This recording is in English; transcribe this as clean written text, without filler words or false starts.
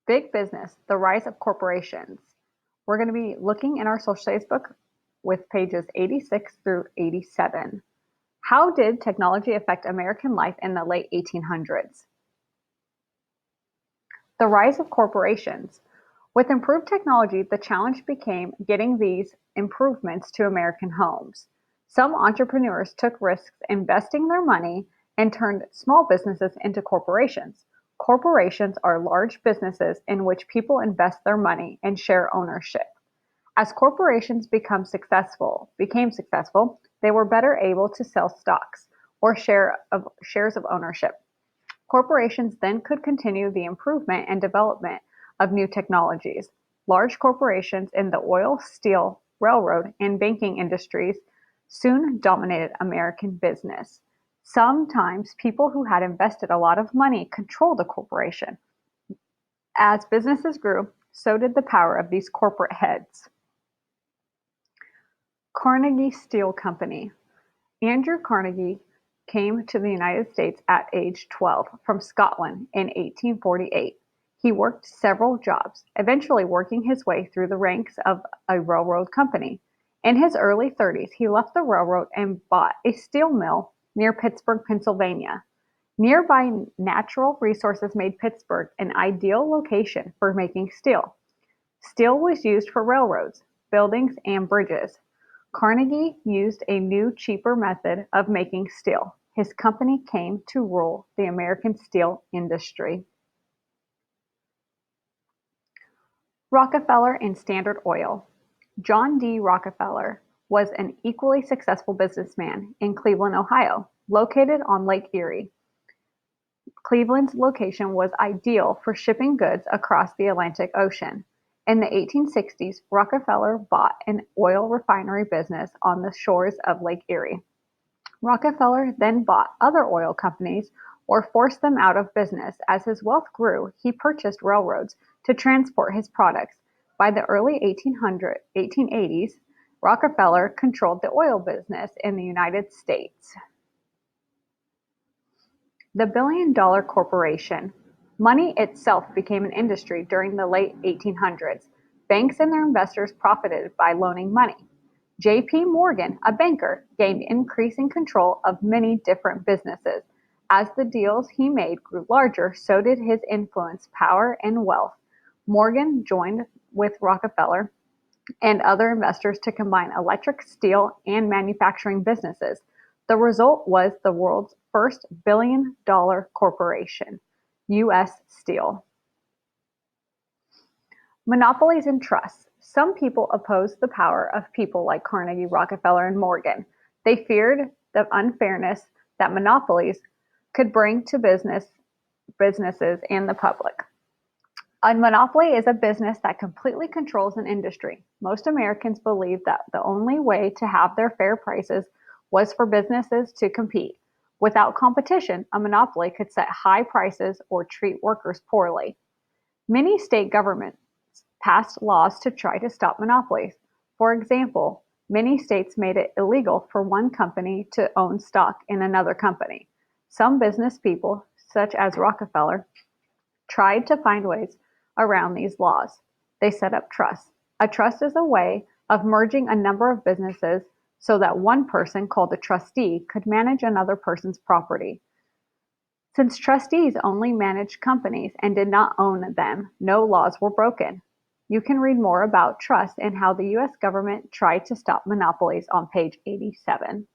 Big business, the rise of corporations. We're going to be looking in our social studies book with pages 86 through 87. How did technology affect American life in the late 1800s? The rise of corporations. With improved technology, the challenge became getting these improvements to American homes. Some entrepreneurs took risks investing their money and turned small businesses into corporations. Corporations are large businesses in which people invest their money and share ownership. As corporations became successful, they were better able to sell stocks or shares of ownership. Corporations then could continue the improvement and development of new technologies. Large corporations in the oil, steel, railroad, and banking industries soon dominated American business. Sometimes people who had invested a lot of money controlled a corporation. As businesses grew, so did the power of these corporate heads. Carnegie Steel Company. Andrew Carnegie came to the United States at age 12 from Scotland in 1848. He worked several jobs, eventually working his way through the ranks of a railroad company. In his early 30s, he left the railroad and bought a steel mill near Pittsburgh, Pennsylvania. Nearby natural resources made Pittsburgh an ideal location for making steel. Steel was used for railroads, buildings, and bridges. Carnegie used a new, cheaper method of making steel. His company came to rule the American steel industry. Rockefeller and Standard Oil. John D. Rockefeller was an equally successful businessman in Cleveland, Ohio, located on Lake Erie. Cleveland's location was ideal for shipping goods across the Atlantic Ocean. In the 1860s, Rockefeller bought an oil refinery business on the shores of Lake Erie. Rockefeller then bought other oil companies or forced them out of business. As his wealth grew, he purchased railroads to transport his products. By the early 1880s, Rockefeller controlled the oil business in the United States. The billion-dollar corporation. Money itself became an industry during the late 1800s. Banks and their investors profited by loaning money. J.P. Morgan, a banker, gained increasing control of many different businesses. As the deals he made grew larger, so did his influence, power, and wealth. Morgan joined with Rockefeller and other investors to combine electric, steel, and manufacturing businesses. The result was the world's first billion-dollar corporation, U.S. Steel. Monopolies and trusts. Some people opposed the power of people like Carnegie, Rockefeller, and Morgan. They feared the unfairness that monopolies could bring to businesses and the public. A monopoly is a business that completely controls an industry. Most Americans believed that the only way to have their fair prices was for businesses to compete. Without competition, a monopoly could set high prices or treat workers poorly. Many state governments passed laws to try to stop monopolies. For example, many states made it illegal for one company to own stock in another company. Some business people, such as Rockefeller, tried to find ways around these laws. They set up trusts. A trust is a way of merging a number of businesses so that one person, called a trustee, could manage another person's property. Since trustees only managed companies and did not own them, no laws were broken. You can read more about trusts and how the U.S. government tried to stop monopolies on page 87.